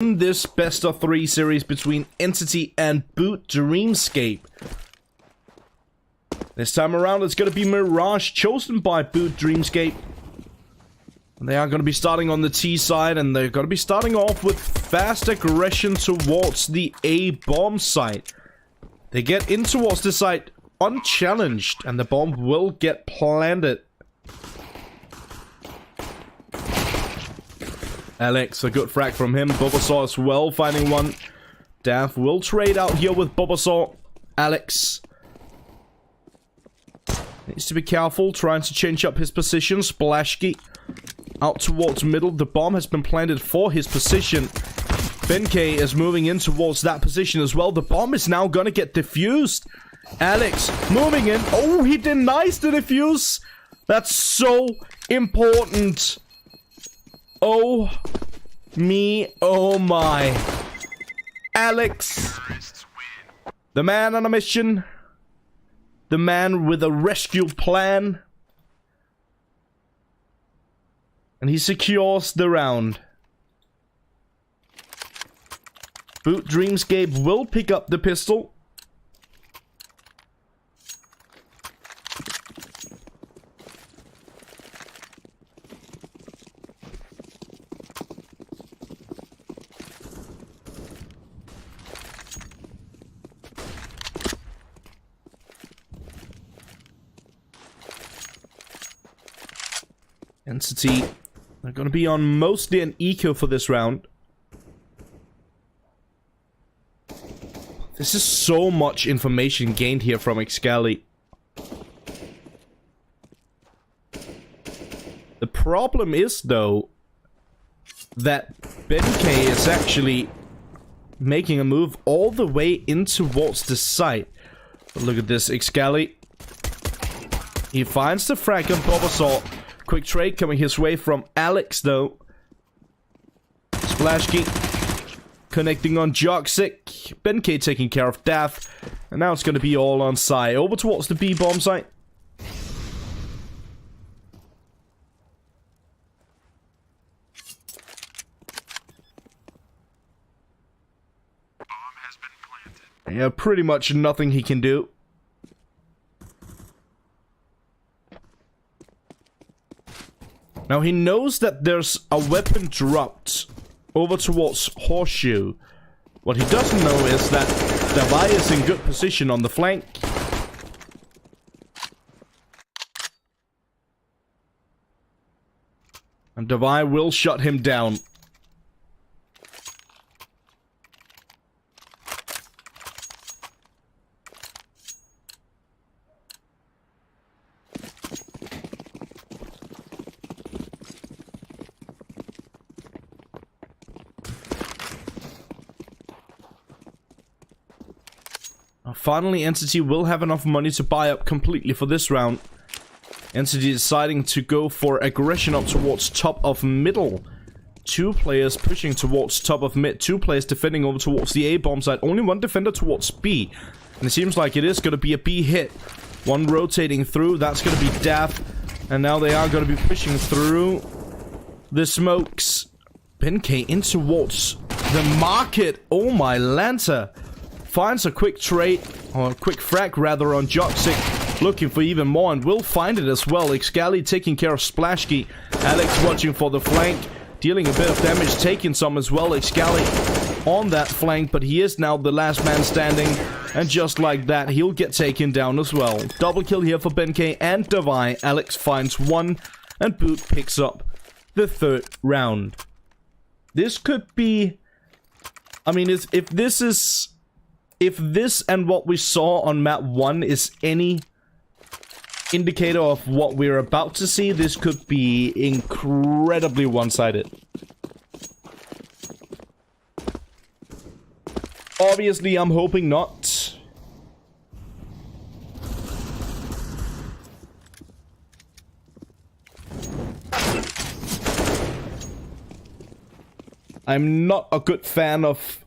In this best of 3 series between Entity and Boot Dreamscape. This time around it's going to be Mirage, chosen by Boot Dreamscape. They are going to be starting on the T side, and they're going to be starting off with fast aggression towards the A bomb site. They get in towards the site unchallenged, and the bomb will get planted. Alex, a good frag from him. Bulbasaur as well, finding one. Dav will trade out here with Bulbasaur. Alex needs to be careful, trying to change up his position. Splashki out towards middle. The bomb has been planted for his position. Ben-K is moving in towards that position as well. The bomb is now gonna get defused. Alex moving in. Oh, he denies the defuse. That's so important. Oh me, oh my. Alex, the man on a mission, the man with a rescue plan, and he secures the round. Boot Dreamscape will pick up the pistol. Entity are going to be on mostly an eco for this round. This is so much information gained here from Excali. The problem is, though, that Ben-K is actually making a move all the way in towards the site. But look at this, Excali. He finds the frag on Bulbasaur. Quick trade coming his way from Alex, though. Splashki connecting on Joxic. Ben-K taking care of Dav. And now it's going to be all on Sai. Over towards the B bomb site. Yeah, pretty much nothing he can do. Now he knows that there's a weapon dropped over towards Horseshoe. What he doesn't know is that Davai is in good position on the flank. And Davai will shut him down. Finally, Entity will have enough money to buy up completely for this round. Entity deciding to go for aggression up towards top of middle. 2 players pushing towards top of mid. 2 players defending over towards the A bomb side. Only 1 defender towards B. And it seems like it is going to be a B hit. 1 rotating through. That's going to be Dav. And now they are going to be pushing through the smokes. Ben-K in towards the market. Oh my Lanta. Finds a quick trade, or a quick frag rather, on Joxic, looking for even more, and will find it as well. Excali taking care of Splashki. Alex watching for the flank, dealing a bit of damage, taking some as well. Excali on that flank, but he is now the last man standing, and just like that, he'll get taken down as well. Double kill here for Ben-K and Davai. Alex finds 1, and Boot picks up the 3rd round. This could be... I mean, if this and what we saw on map 1 is any indicator of what we're about to see, this could be incredibly one-sided. Obviously, I'm hoping not. I'm not a good fan of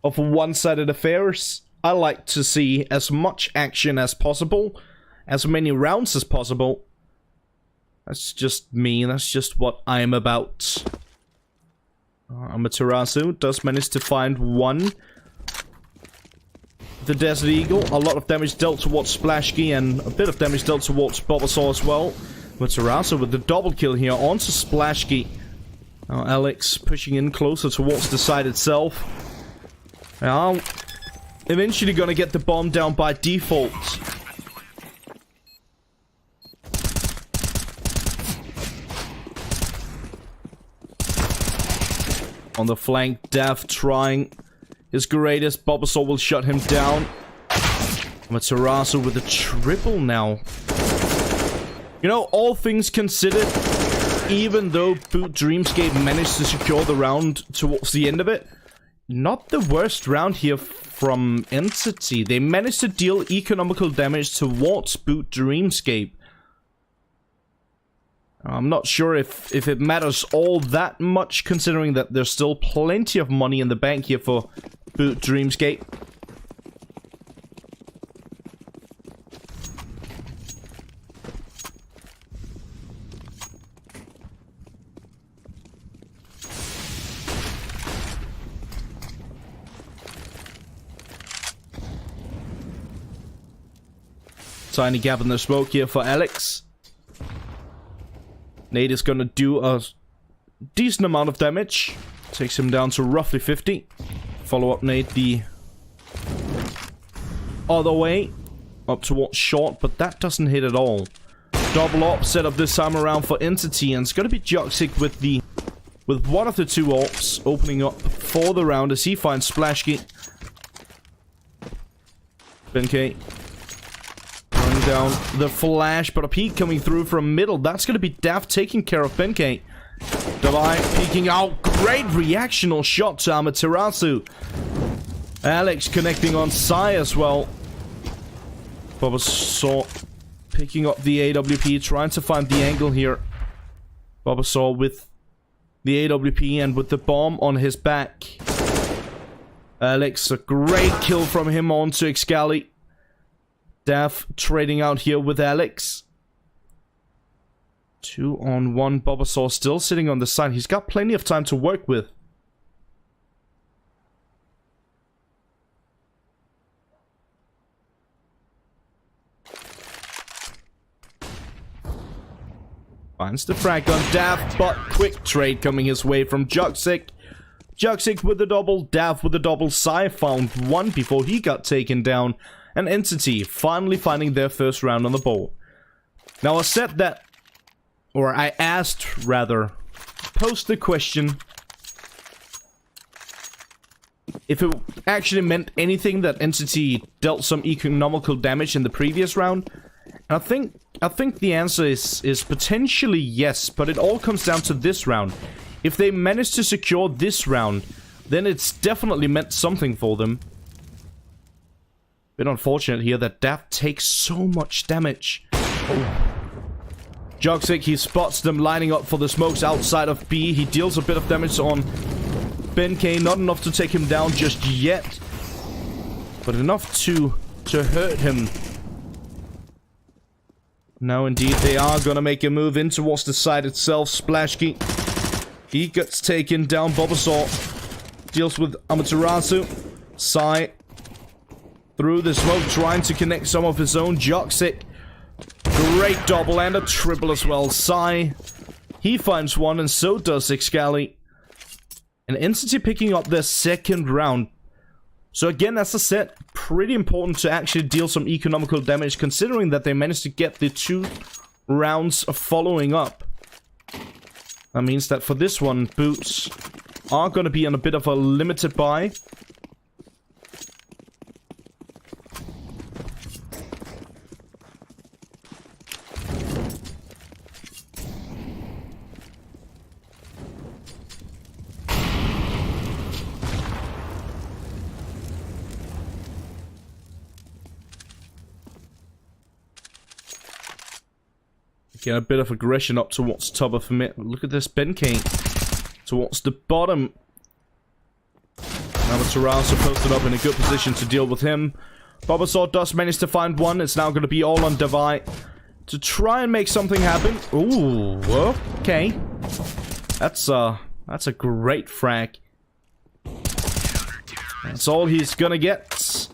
one-sided affairs. I like to see as much action as possible, as many rounds as possible. That's just me, that's just what I'm about. Amaterasu does manage to find one. The Desert Eagle, a lot of damage dealt towards Splashkey and a bit of damage dealt towards Bulbasaur as well. Amaterasu with the double kill here onto Splashkey. Now Alex pushing in closer towards the site itself. Now, eventually gonna get the bomb down by default. On the flank, Dav trying his greatest. Bulbasaur will shut him down. Amaterasu with a triple now. You know, all things considered, even though Boot Dreamscape managed to secure the round towards the end of it, not the worst round here from Entity. They managed to deal economical damage towards Boot Dreamscape. I'm not sure if it matters all that much, considering that there's still plenty of money in the bank here for Boot Dreamscape. Tiny gap in the smoke here for Alex. Nate is gonna do a decent amount of damage. Takes him down to roughly 50. Follow up Nate the other way. Up towards short, but that doesn't hit at all. Double op set up this time around for Entity, and it's gonna be Joxic with one of the two ops opening up for the round as he finds Splashkey. BenK down the flash, but a peek coming through from middle. That's going to be Daft taking care of BenK. Divine peeking out. Great reactional shot to Amaterasu. Alex connecting on Sai as well. Bulbasaur picking up the AWP, trying to find the angle here. Bulbasaur with the AWP and with the bomb on his back. Alex, a great kill from him onto Excali. Dav trading out here with Alex. 2-on-1. Bulbasaur still sitting on the side. He's got plenty of time to work with. Finds the frag on Dav, but quick trade coming his way from Joxic. Joxic with the double, Dav with the double. Sai found one before he got taken down. And Entity finally finding their first round on the board. Now I said that, or I asked rather, posed the question if it actually meant anything that Entity dealt some economical damage in the previous round. And I think the answer is potentially yes, but it all comes down to this round. If they manage to secure this round, then it's definitely meant something for them. Bit unfortunate here that Dav takes so much damage. Oh. Joxic, he spots them lining up for the smokes outside of B. He deals a bit of damage on BenK, not enough to take him down just yet, but enough to hurt him. Now indeed they are gonna make a move in towards the side itself. Splashkey, he gets taken down. Bulbasaur deals with Amaterasu. Sai through the smoke, trying to connect some of his own. Joxic, great double and a triple as well. Sai, he finds one, and so does Excali. And Entity picking up their second round. So again, as I said, pretty important to actually deal some economical damage, considering that they managed to get the 2 rounds following up. That means that for this one, Boots are going to be on a bit of a limited buy. Get a bit of aggression up towards top of him. Look at this, BenK towards the bottom. Amaterasu posted up in a good position to deal with him. Bulbasaur does manage to find one. It's now going to be all on Devi to try and make something happen. Ooh, okay. That's That's a great frag. That's all he's gonna get.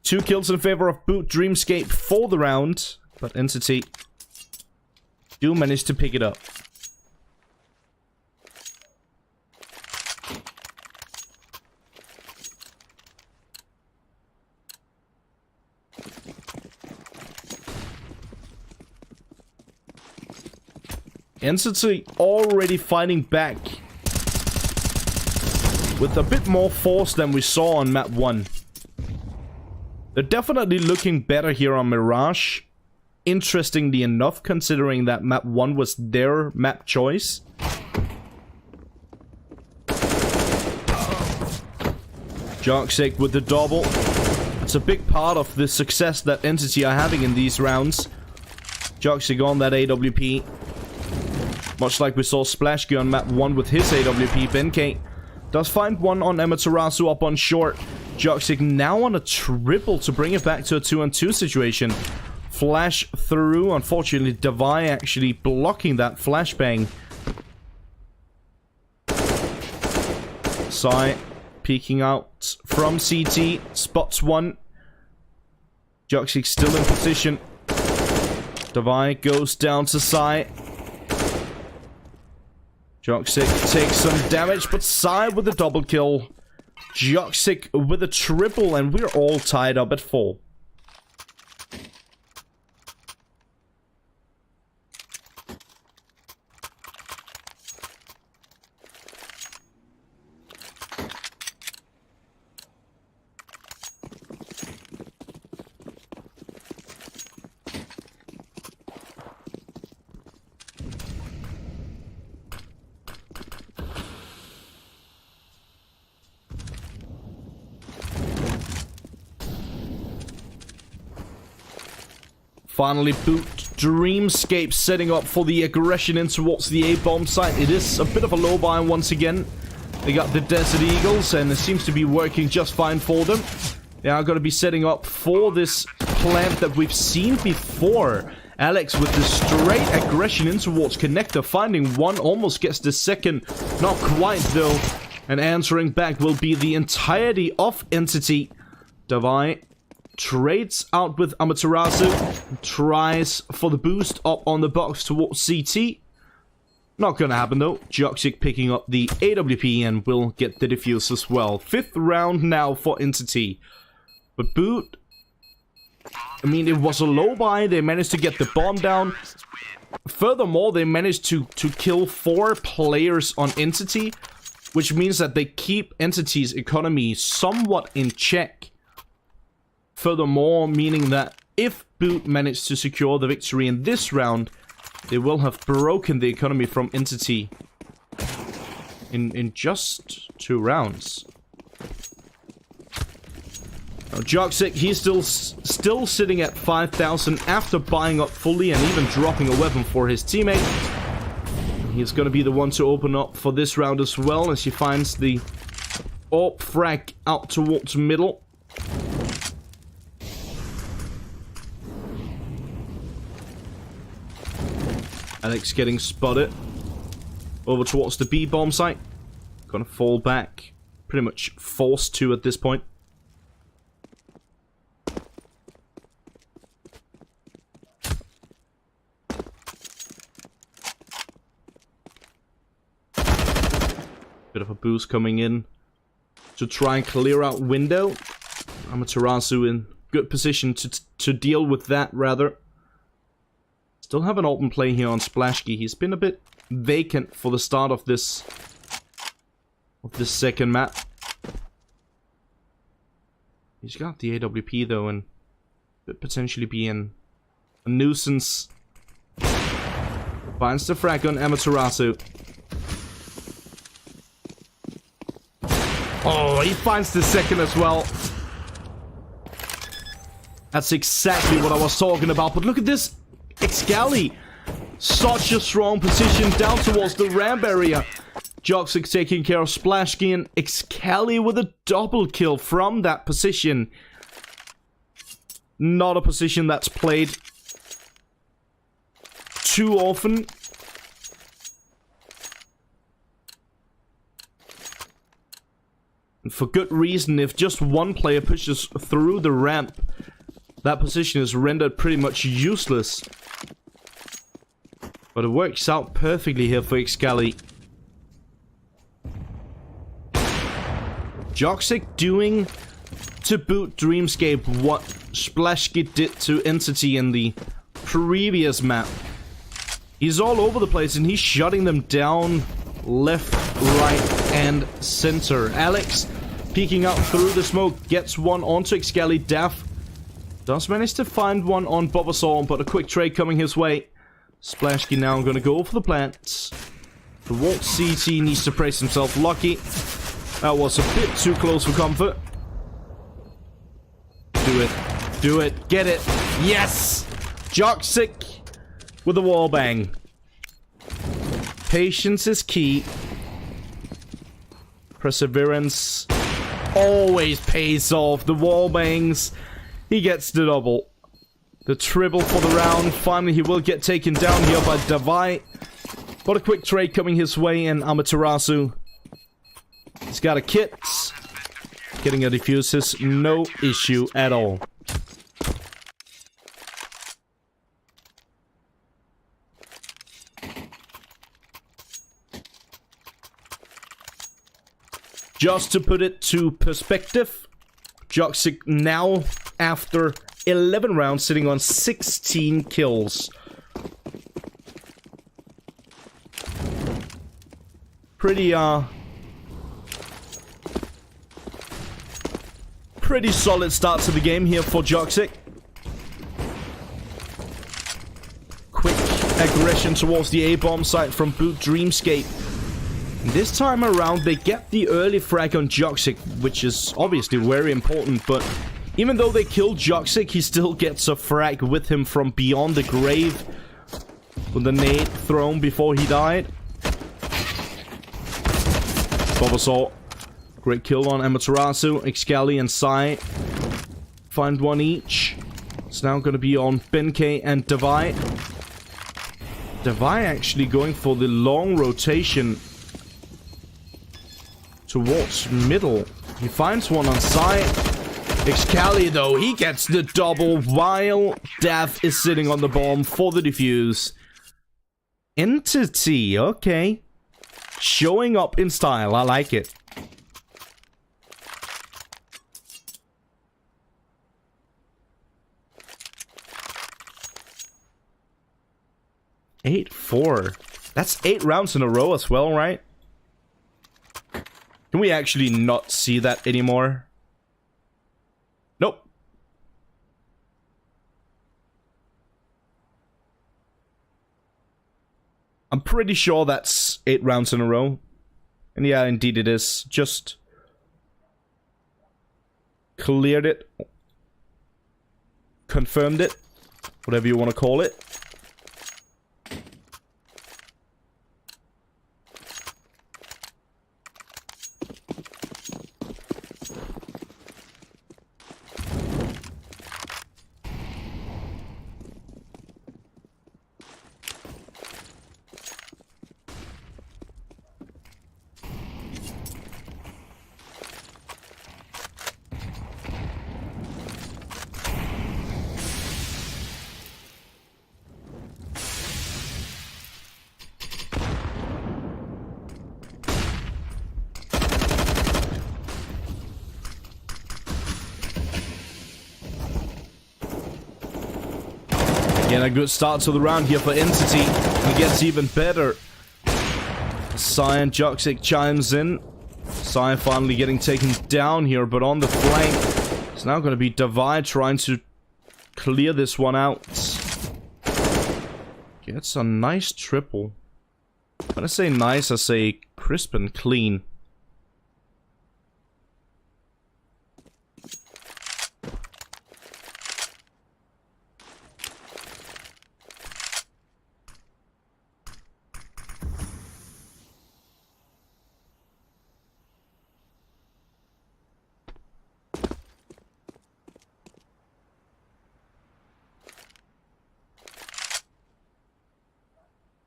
2 kills in favor of Boot Dreamscape for the round. But Entity do manage to pick it up. Entity already fighting back with a bit more force than we saw on map 1. They're definitely looking better here on Mirage. Interestingly enough, considering that map 1 was their map choice. Joxic with the double. It's a big part of the success that Entity are having in these rounds. Joxic on that AWP. Much like we saw Splashky on map 1 with his AWP. Benkei does find one on Amaterasu up on short. Joxic now on a triple to bring it back to a 2-on-2 situation. Flash through. Unfortunately, Davai actually blocking that flashbang. Sai peeking out from CT. Spots one. Joxic still in position. Davai goes down to Sai. Joxic takes some damage, but Sai with a double kill. Joxic with a triple, and we're all tied up at 4. Finally, Boot Dreamscape setting up for the aggression in towards the A-bomb site. It is a bit of a low buy once again. They got the Desert Eagles, and it seems to be working just fine for them. They are going to be setting up for this plant that we've seen before. Alex with the straight aggression in towards Connector, finding one, almost gets the second. Not quite, though. And answering back will be the entirety of Entity. Davai trades out with Amaterasu, tries for the boost up on the box towards CT. Not gonna happen though. Joxic picking up the AWP and will get the defuse as well. 5th round now for Entity. But Boot, I mean, it was a low buy. They managed to get the bomb down. Furthermore, they managed to kill 4 players on Entity, which means that they keep Entity's economy somewhat in check. Furthermore, meaning that if Boot managed to secure the victory in this round, they will have broken the economy from Entity in just 2 rounds. Now, Joxic, he's still sitting at 5,000 after buying up fully and even dropping a weapon for his teammate. He's going to be the one to open up for this round as well, as he finds the AWP frag out towards middle. Alex getting spotted. Over towards the B-bomb site. Gonna fall back. Pretty much forced to at this point. Bit of a boost coming in to try and clear out window. Amaterasu in good position to deal with that, rather. Still have an open play here on Splashky. He's been a bit vacant for the start of this second map. He's got the AWP though, and could potentially be in a nuisance. Finds the frag on Amaterasu. Oh, he finds the second as well. That's exactly what I was talking about. But look at this. Excali, such a strong position down towards the ramp area. Joxic taking care of Splashky, and Excali with a double kill from that position. Not a position that's played too often. And for good reason. If just one player pushes through the ramp, that position is rendered pretty much useless. But it works out perfectly here for Excali. Joxic doing to boot Dreamscape what Splashkit did to Entity in the previous map. He's all over the place and he's shutting them down left, right, and center. Alex peeking out through the smoke, gets one onto Excali. Daff does manage to find one on Bulbasaur, but a quick trade coming his way. Splashkey now gonna go for the plants. The Walt CT needs to brace himself. Lucky. That was a bit too close for comfort. Do it. Do it. Get it. Yes! Joxic with a wall bang. Patience is key. Perseverance always pays off. The wall bangs. He gets the double. The triple for the round. Finally, he will get taken down here by Davai. But a quick trade coming his way, and Amaterasu. He's got a kit. Getting a defuse is no issue at all. Just to put it to perspective, Joxic now, after 11 rounds, sitting on 16 kills. Pretty solid start to the game here for Joxic. Quick aggression towards the A-bomb site from Boot Dreamscape. This time around, they get the early frag on Joxic, which is obviously very important, but even though they kill Joxic, he still gets a frag with him from beyond the grave. With the nade thrown before he died. Bulbasaur. Great kill on Amaterasu, Excali, and Sai. Find one each. It's now going to be on Benkei and Davai. Davai actually going for the long rotation towards middle. He finds one on Sai. Excali, though, he gets the double while Daff is sitting on the bomb for the defuse. Entity, okay. Showing up in style, I like it. Eight, 4. That's 8 rounds in a row as well, right? Can we actually not see that anymore? Nope. I'm pretty sure that's 8 rounds in a row. And yeah, indeed it is. Just cleared it. Confirmed it. Whatever you want to call it. Again, a good start to the round here for Entity. It gets even better. Sai and Joxic chimes in. Sai finally getting taken down here, but on the flank. It's now going to be Davai trying to clear this one out. Gets a nice triple. When I say nice, I say crisp and clean.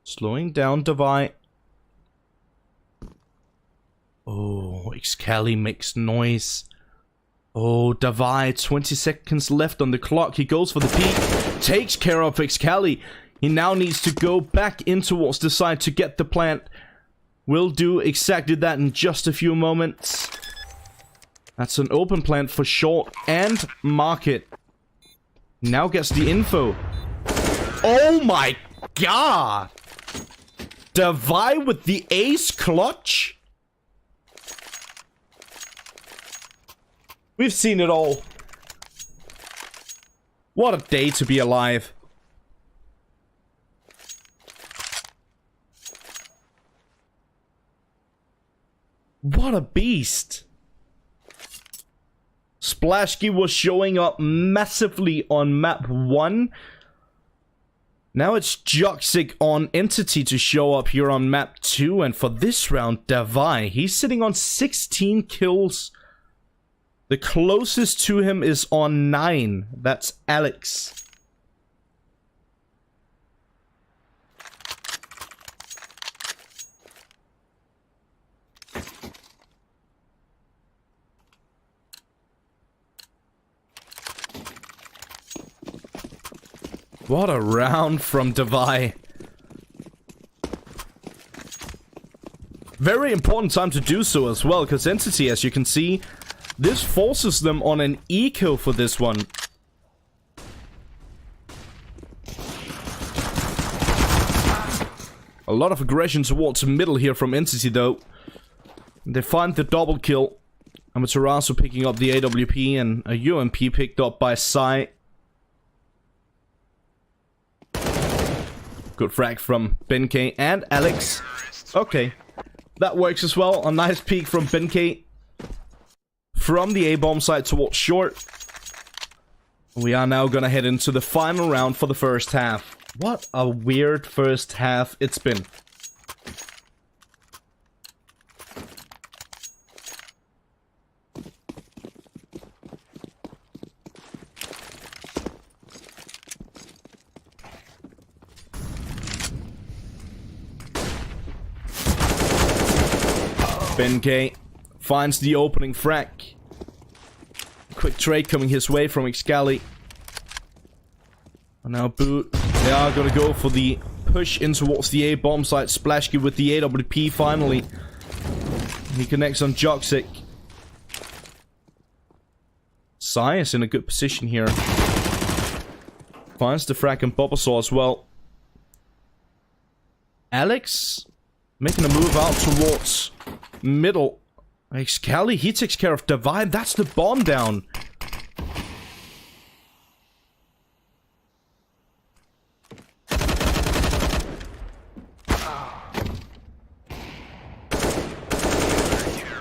Slowing down Davai. Oh. Oh, Excali makes noise. Oh, Davai, 20 seconds left on the clock. He goes for the peek. Takes care of Excali. He now needs to go back in towards the side to get the plant. Will do exactly that in just a few moments. That's an open plant for short and market. Now gets the info. Oh my god! Davai with the ace clutch? We've seen it all. What a day to be alive. What a beast. Splashki was showing up massively on map 1. Now it's Joxic on Entity to show up here on map 2. And for this round, Davai, he's sitting on 16 kills. The closest to him is on 9. That's Alex. What a round from Davai. Very important time to do so as well, because Entity, as you can see, this forces them on an eco for this one. A lot of aggression towards the middle here from Entity though. They find the double kill. Amaterasu picking up the AWP and a UMP picked up by Sai. Good frag from Benkei and Alex. Okay, that works as well. A nice peek from Benkei. From the A-bomb side towards short. We are now gonna head into the final round for the first half. What a weird first half it's been. Benkei finds the opening frag. Quick trade coming his way from Excali. And now Boot. They are gonna go for the push in towards the A-bomb site. Splashki with the AWP finally. He connects on Joxic. Sai is in a good position here. Finds the frag and Bulbasaur as well. Alex making a move out towards middle. Excali, he takes care of Davai. That's the bomb down.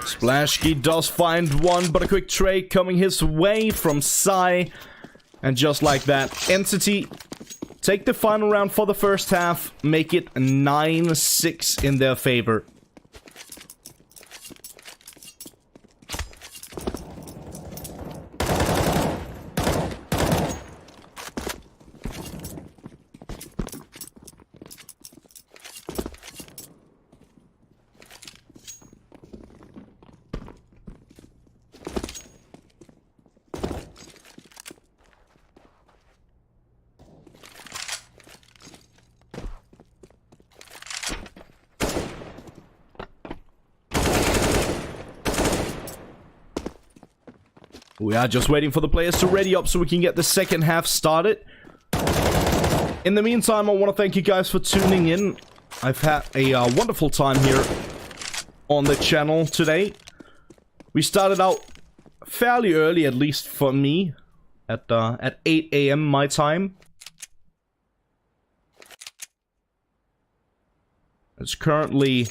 Splashki does find one, but a quick trade coming his way from Sai. And just like that, Entity take the final round for the first half, make it 9-6 in their favor. We are just waiting for the players to ready up so we can get the second half started. In the meantime, I want to thank you guys for tuning in. I've had a wonderful time here on the channel today. We started out fairly early, at least for me, at 8 AM my time. It's currently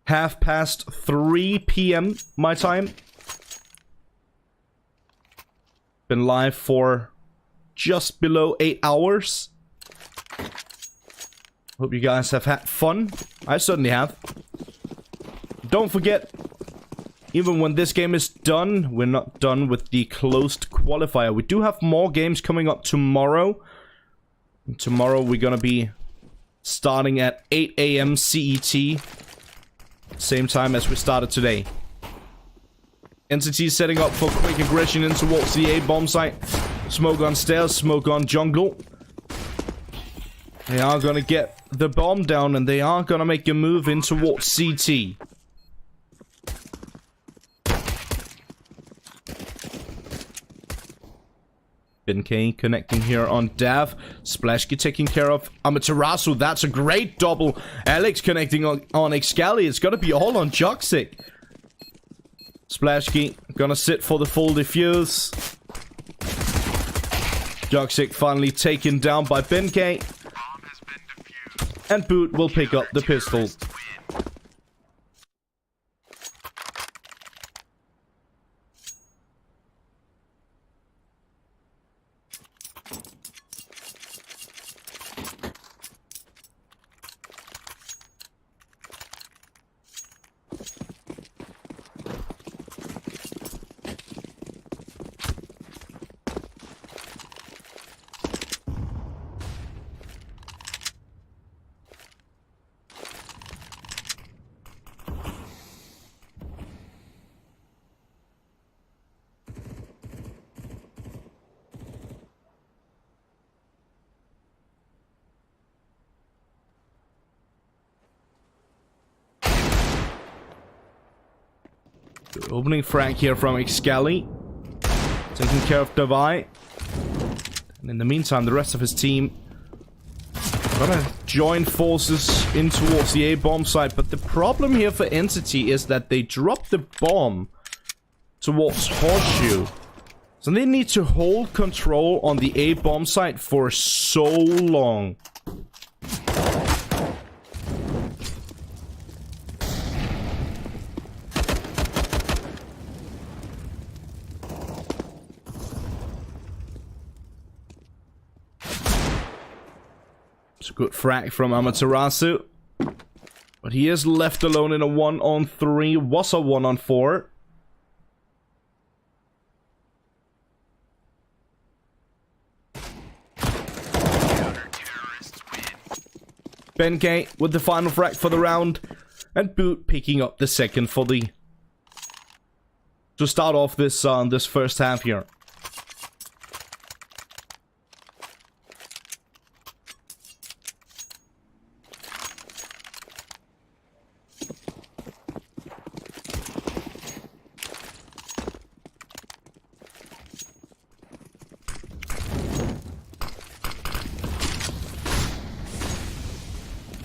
3:30 PM my time. Been live for just below 8 hours. Hope you guys have had fun. I certainly have. Don't forget, even when this game is done, we're not done with the closed qualifier. We do have more games coming up tomorrow. And tomorrow we're gonna be starting at 8 AM CET Same time as we started today. Entity setting up for quick aggression in towards the A bomb site. Smoke on stairs, smoke on jungle. They are gonna get the bomb down and they are gonna make a move in towards CT. BNK connecting here on Dav. Splashki taking care of Amaterasu. That's a great double. Alex connecting on Excali. It's gonna be all on Joxic. Splashki gonna sit for the full defuse. Joxic finally taken down by BNK. And Boot will pick up the pistol. Opening frag here from Excali. Taking care of Devi. And in the meantime, the rest of his team gonna join forces in towards the A-bomb site. But the problem here for Entity is that they dropped the bomb towards Horseshoe. So they need to hold control on the A-bomb site for so long. Good frag from Amaterasu. But he is left alone in a 1-on-3. Was a 1-on-4. BNK with the final frag for the round. And Boot picking up the second for the... to start off this this first half here.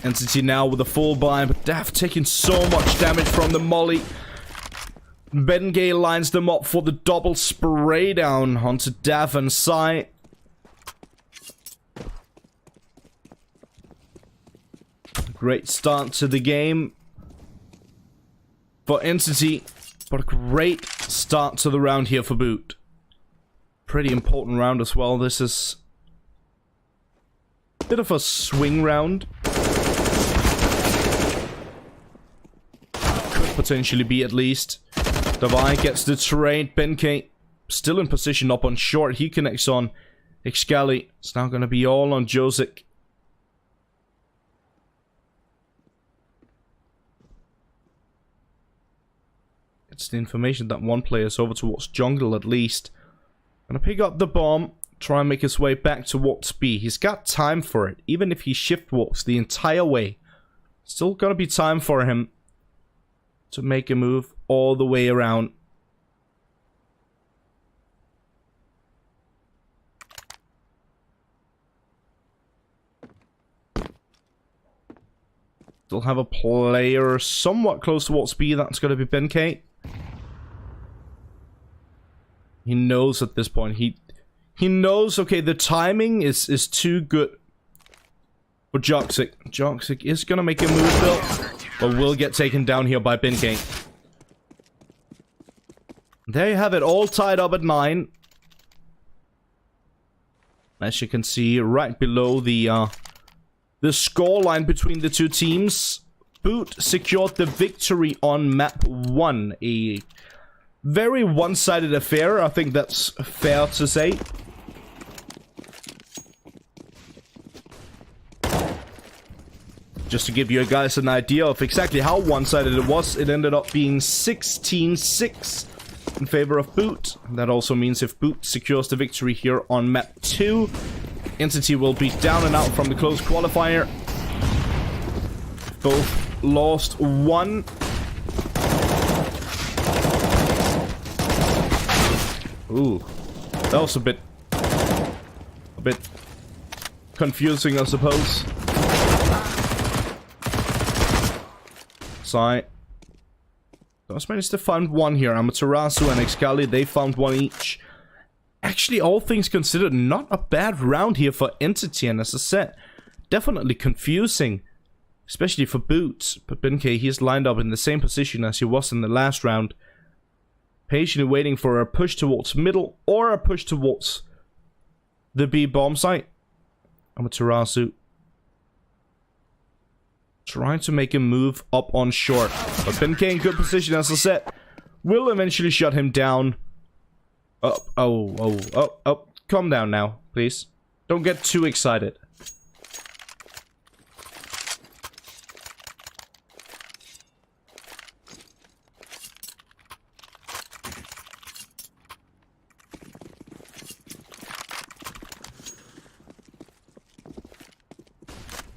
Entity now with a full buy, but Dav taking so much damage from the molly. BNK lines them up for the double spray down onto Dav and Sai. Great start to the game for Entity, but a great start to the round here for Boot. Pretty important round as well. This is a bit of a swing round. Potentially be at least. Devi gets the trade. BNK still in position up on short. He connects on Excali. It's now going to be all on Josic. It's the information that one player is over towards jungle at least. Gonna pick up the bomb. Try and make his way back towards B. He's got time for it. Even if he shift walks the entire way. Still gonna be time for him to make a move all the way around. Still have a player somewhat close towards B. That's going to be BNK. He knows at this point. He knows, okay, the timing is too good for Joxic. Joxic is going to make a move though, but will get taken down here by BNK. There you have it, all tied up at 9. As you can see, right below the scoreline between the two teams, Boot secured the victory on map 1. A very one-sided affair, I think that's fair to say. Just to give you guys an idea of exactly how one-sided it was, it ended up being 16-6 in favor of Boot. That also means if Boot secures the victory here on map 2, Entity will be down and out from the close qualifier. Both lost 1. Ooh, that was a bit confusing, I suppose. So just managed to find 1 here. Amaterasu and Excali, they found 1 each. Actually, all things considered, not a bad round here for Entity, and as I said, definitely confusing, especially for Boots. But Benkei, he's lined up in the same position as he was in the last round, patiently waiting for a push towards middle or a push towards the B bomb site. Amaterasu trying to make a move up on short, but Benkei in good position, as I said, will eventually shut him down. Oh, calm down now, please. Don't get too excited.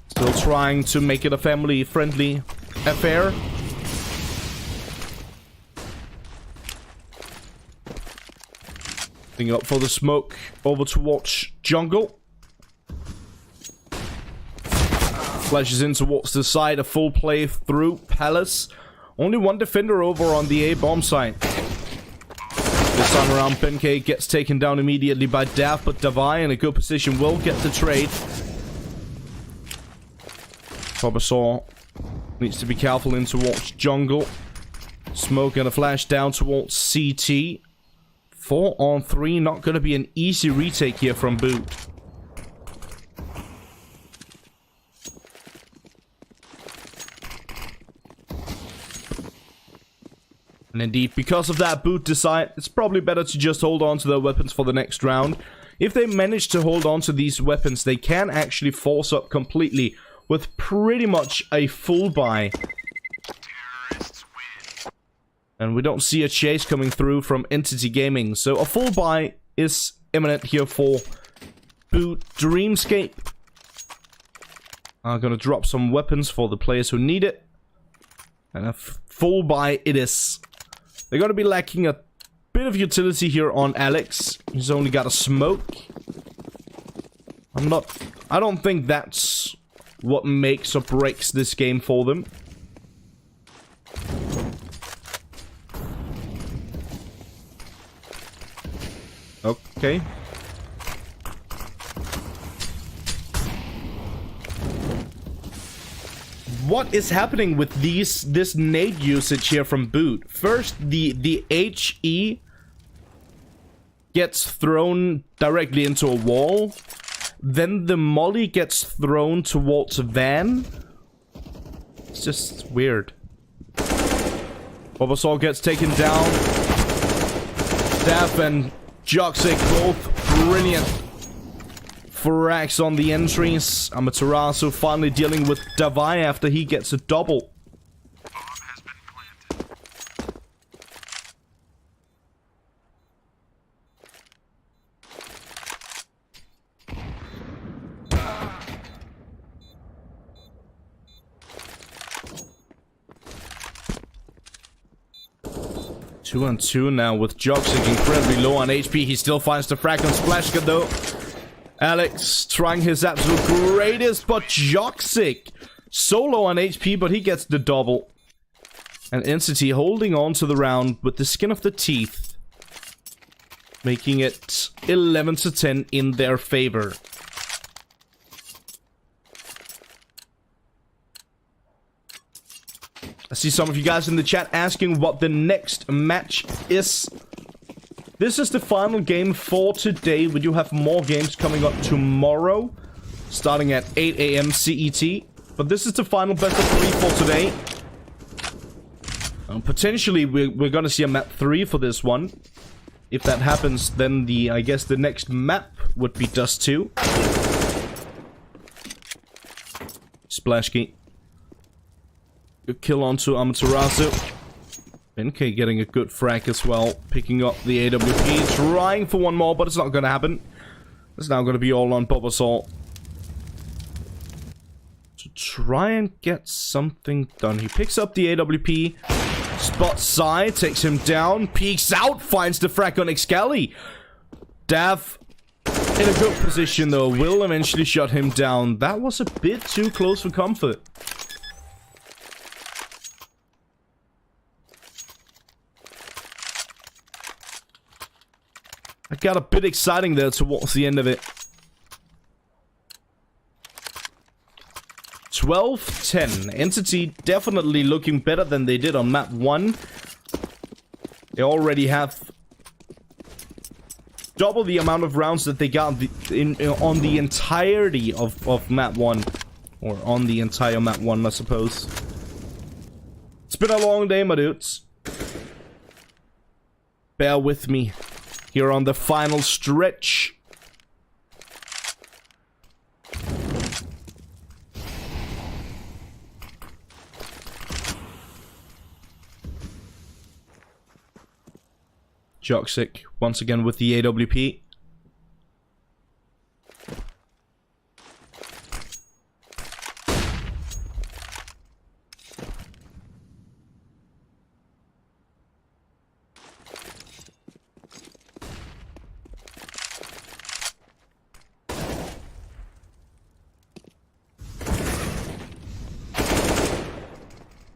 Still trying to make it a family-friendly affair. Thing up for the smoke over towards jungle. Flashes in towards the side, a full play through Palace. Only 1 defender over on the A bomb site. This time around, Benkei gets taken down immediately by Dav, but Davai in a good position will get the trade. Bobasaur needs to be careful in towards jungle. Smoke and a flash down towards CT. 4 on 3, not going to be an easy retake here from Boot. And indeed, because of that, Boot decide it's probably better to just hold on to their weapons for the next round. If they manage to hold on to these weapons, they can actually force up completely with pretty much a full buy. And we don't see a chase coming through from Entity Gaming, so a full buy is imminent here for Boot. Dreamscape are gonna drop some weapons for the players who need it. And a full buy it is. They're gonna be lacking a bit of utility here on Alex. He's only got a smoke. I don't think that's what makes or breaks this game for them. Okay. What is happening with this nade usage here from Boot? First, the HE gets thrown directly into a wall. Then the molly gets thrown towards a van. It's just weird. Bobasaur gets taken down. Daff and Joxic both brilliant frags on the entries. Amaterasu finally dealing with Davai after he gets a double. Bomb has been planted. 2 on 2 now with Joxic incredibly low on HP. He still finds the frag on Splashka though. Alex trying his absolute greatest, but Joxic so low on HP, but he gets the double. And Entity holding on to the round with the skin of the teeth, making it 11-10 in their favor. I see some of you guys in the chat asking what the next match is. This is the final game for today. We do have more games coming up tomorrow, starting at 8 AM CET. But this is the final best of 3 for today. Potentially, we're gonna see a map 3 for this one. If that happens, then I guess the next map would be Dust 2. Splashkey Good kill onto Amaterasu. NK getting a good frag as well. Picking up the AWP. Trying for one more, but it's not going to happen. It's now going to be all on Bulbasaur. To try and get something done. He picks up the AWP. Spots side. Takes him down. Peeks out. Finds the frag on Excali. Dav in a good position though. Will eventually shut him down. That was a bit too close for comfort. It got a bit exciting there towards the end of it. 12-10. Entity definitely looking better than they did on map 1. They already have double the amount of rounds that they got on the entirety of map 1. Or on the entire map 1, I suppose. It's been a long day, my dudes. Bear with me. Here on the final stretch. Joxic once again with the AWP.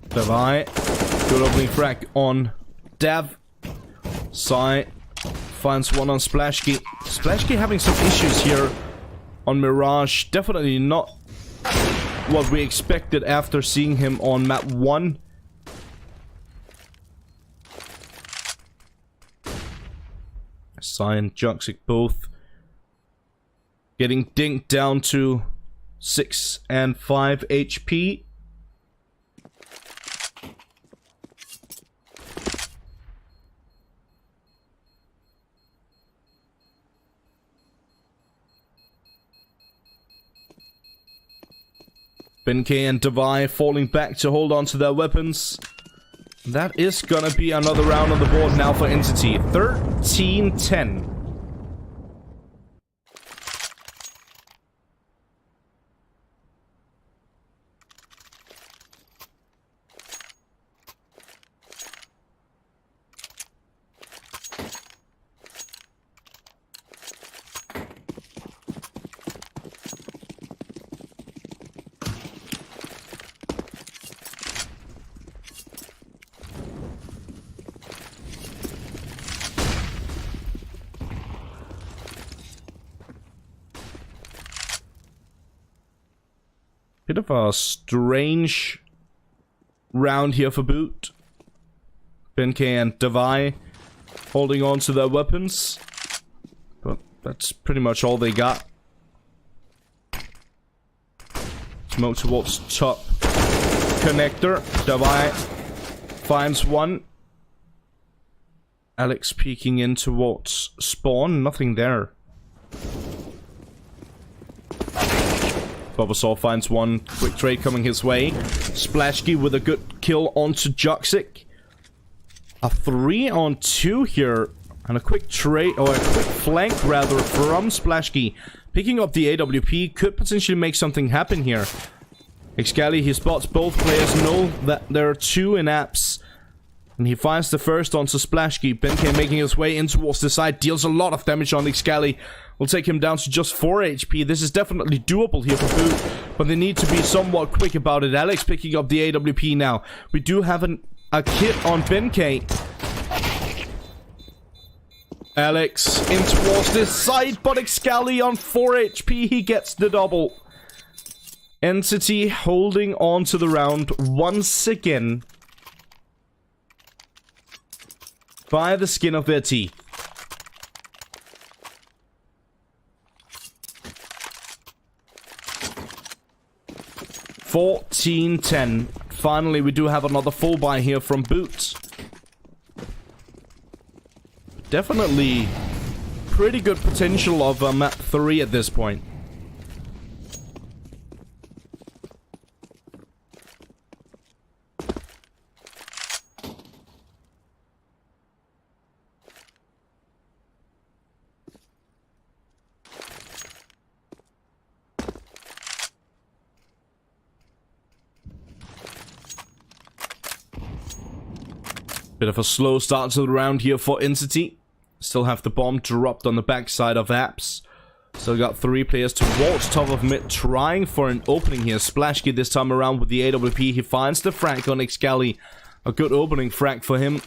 Davai. Good opening frag on Dav. Sai finds one on Splashkey. Splashkey having some issues here on Mirage. Definitely not what we expected after seeing him on map 1. Sai and Joxic both getting dinked down to 6 and 5 HP. Benkei and Davai falling back to hold on to their weapons. That is gonna be another round on the board now for Entity. 13-10. Bit of a strange round here for Boot. Benkei and Davai holding on to their weapons. But that's pretty much all they got. Smoke towards top connector. Davai finds one. Alex peeking in towards spawn. Nothing there. Bulbasaur finds one. Quick trade coming his way. Splashkey with a good kill onto Joxic. A 3-on-2 here. And a quick trade, or a quick flank rather, from Splashkey. Picking up the AWP could potentially make something happen here. Excali, he spots both players, know that there are two in apps. And he finds the first onto Splashkey. Benkei making his way in towards the side. Deals a lot of damage on Excali. Will take him down to just 4 HP. This is definitely doable here for Boot. But they need to be somewhat quick about it. Alex picking up the AWP now. We do have a kit on Benkei. Alex in towards this side. But Excali on 4 HP. He gets the double. Entity holding on to the round once again. By the skin of their teeth. $14-10. Finally, we do have another full buy here from Boots. Definitely pretty good potential of map 3 at this point. Bit of a slow start to the round here for Entity. Still have the bomb dropped on the backside of Apps. Still got 3 players towards top of mid, trying for an opening here. Splashkey this time around with the AWP. He finds the frag on Excali. A good opening frag for him.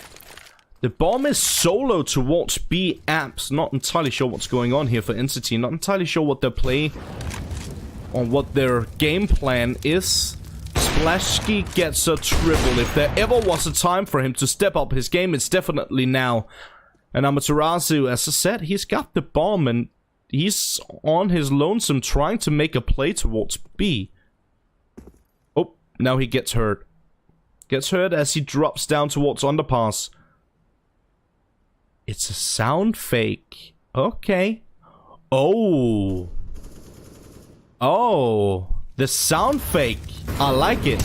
The bomb is solo towards B. Apps. Not entirely sure what's going on here for Entity. Not entirely sure what their play or what their game plan is. Splashkey gets a triple. If there ever was a time for him to step up his game, it's definitely now. And Amaterasu, as I said, he's got the bomb and he's on his lonesome trying to make a play towards B. Oh, now he gets hurt. Gets hurt as he drops down towards underpass. It's a sound fake. Okay. Oh. Oh. The sound fake. I like it.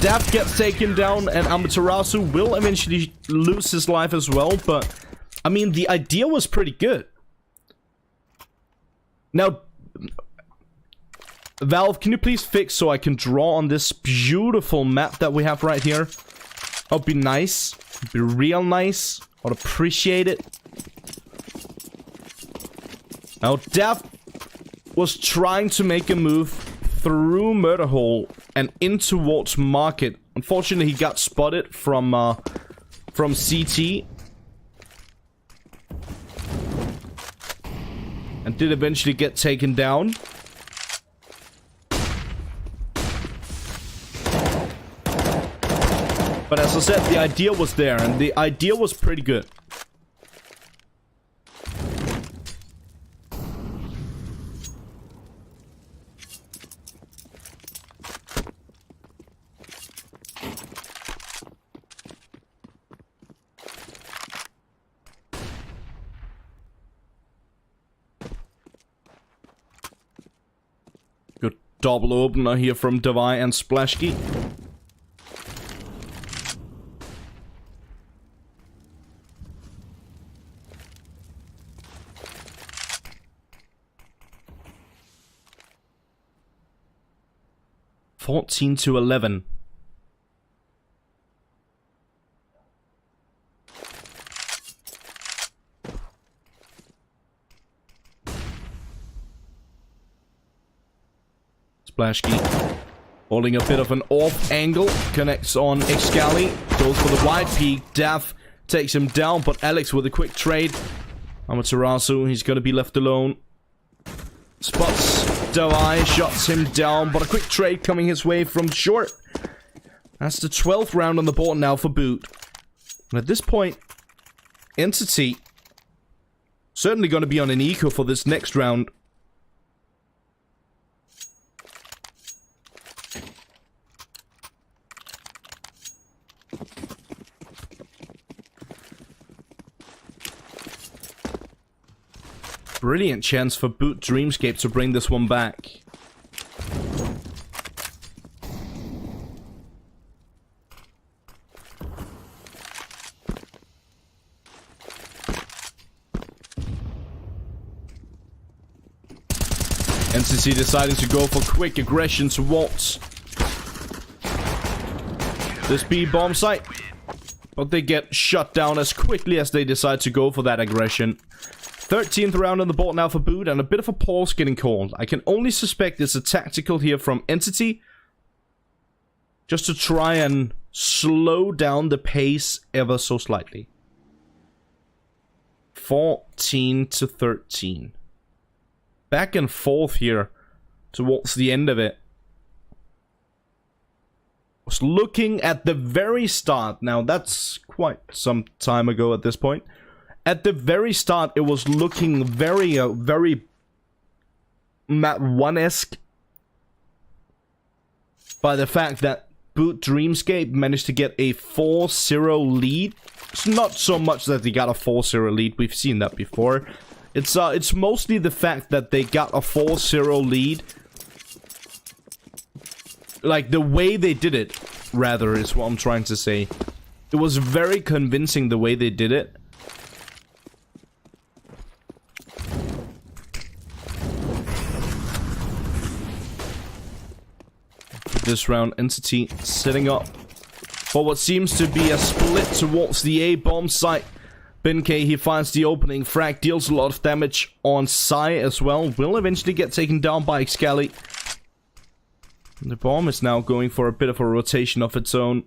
Dav gets taken down and Amaterasu will eventually lose his life as well, but I mean, the idea was pretty good. Now, Valve, can you please fix so I can draw on this beautiful map that we have right here? That would be nice. Be real nice. I'd appreciate it. Now, Dav was trying to make a move through Murder Hole and in towards Market. Unfortunately, he got spotted from CT. And did eventually get taken down. But as I said, the idea was there, and the idea was pretty good. Good double opener here from Devi and Splashkey. to 11. Splashkey holding a bit of an off angle, connects on Excali, goes for the wide peak. Dav takes him down, but Alex with a quick trade. Amaterasu, he's gonna be left alone. Spots Devi, shots him down, but a quick trade coming his way from short. That's the 12th round on the board now for Boot. And at this point, Entity certainly going to be on an eco for this next round. Brilliant chance for Boot Dreamscape to bring this one back. NCC deciding to go for quick aggression towards this B bomb site, but they get shut down as quickly as they decide to go for that aggression. 13th round on the board now for Boot, and a bit of a pause getting called. I can only suspect it's a tactical here from Entity, just to try and slow down the pace ever so slightly. 14 to 13. Back and forth here towards the end of it. Was looking at the very start. Now that's quite some time ago at this point. At the very start, it was looking very, very Map 1-esque by the fact that Boot Dreamscape managed to get a 4-0 lead. It's not so much that they got a 4-0 lead. We've seen that before. It's mostly the fact that they got a 4-0 lead. Like, the way they did it, rather, is what I'm trying to say. It was very convincing the way they did it. This round, Entity setting up for what seems to be a split towards the A bomb site. BinK, he finds the opening. Frag deals a lot of damage on Psy as well. Will eventually get taken down by Xcali. The bomb is now going for a bit of a rotation of its own.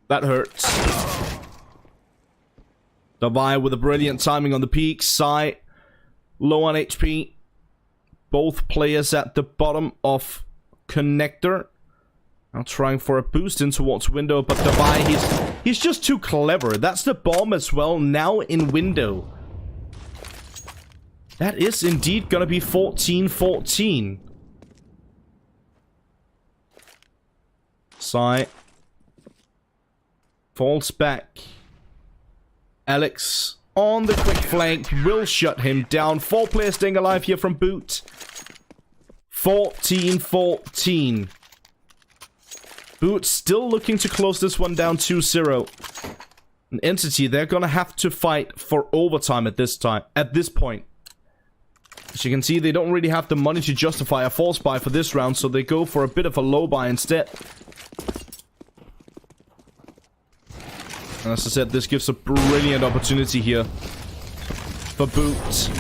That hurts. Davai with a brilliant timing on the peak. Psy low on HP. Both players at the bottom of connector. Now trying for a boost in towards window, but Davai, he's just too clever. That's the bomb as well, now in window. That is indeed gonna be 14-14. Psy falls back. Alex on the quick flank will shut him down. 4 players staying alive here from boot. 14-14. Boot still looking to close this one down 2-0. An Entity, they're gonna have to fight for overtime at this point. As you can see, they don't really have the money to justify a false buy for this round, so they go for a bit of a low buy instead. And as I said, this gives a brilliant opportunity here for Boot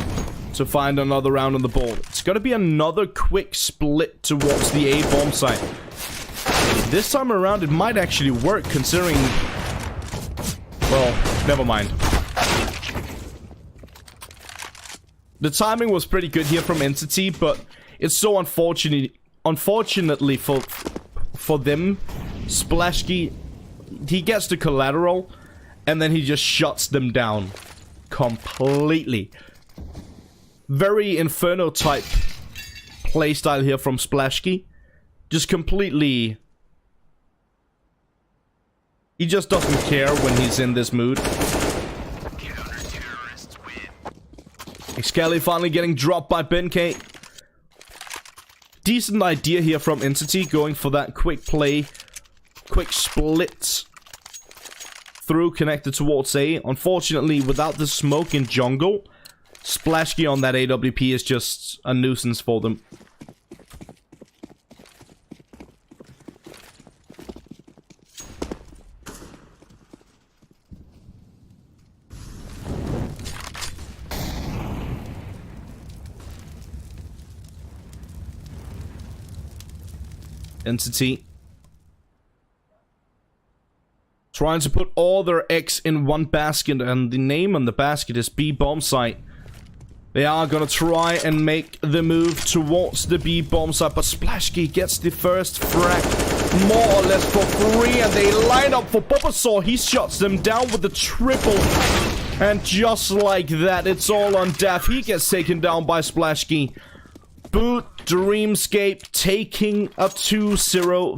to find another round on the board. It's gonna be another quick split towards the A bomb site. This time around, it might actually work, considering... Well, never mind. The timing was pretty good here from Entity, but it's so unfortunately for them, Splashkey, he gets the collateral, and then he just shuts them down completely. Very Inferno type playstyle here from Splashkey. Just completely... He just doesn't care when he's in this mood. Xcali finally getting dropped by BinK. Decent idea here from Entity, going for that quick play, quick split through connected towards A. Unfortunately, without the smoke in jungle, Splashkey on that AWP is just a nuisance for them. Entity trying to put all their eggs in one basket, and the name on the basket is B bomb site. They are gonna try and make the move towards the B bomb site, but Splashkey gets the first frag more or less for free, and they line up for Bulbasaur. He shuts them down with the triple, and just like that, it's all on Daff. He gets taken down by Splashkey. Boot Dreamscape taking a 2-0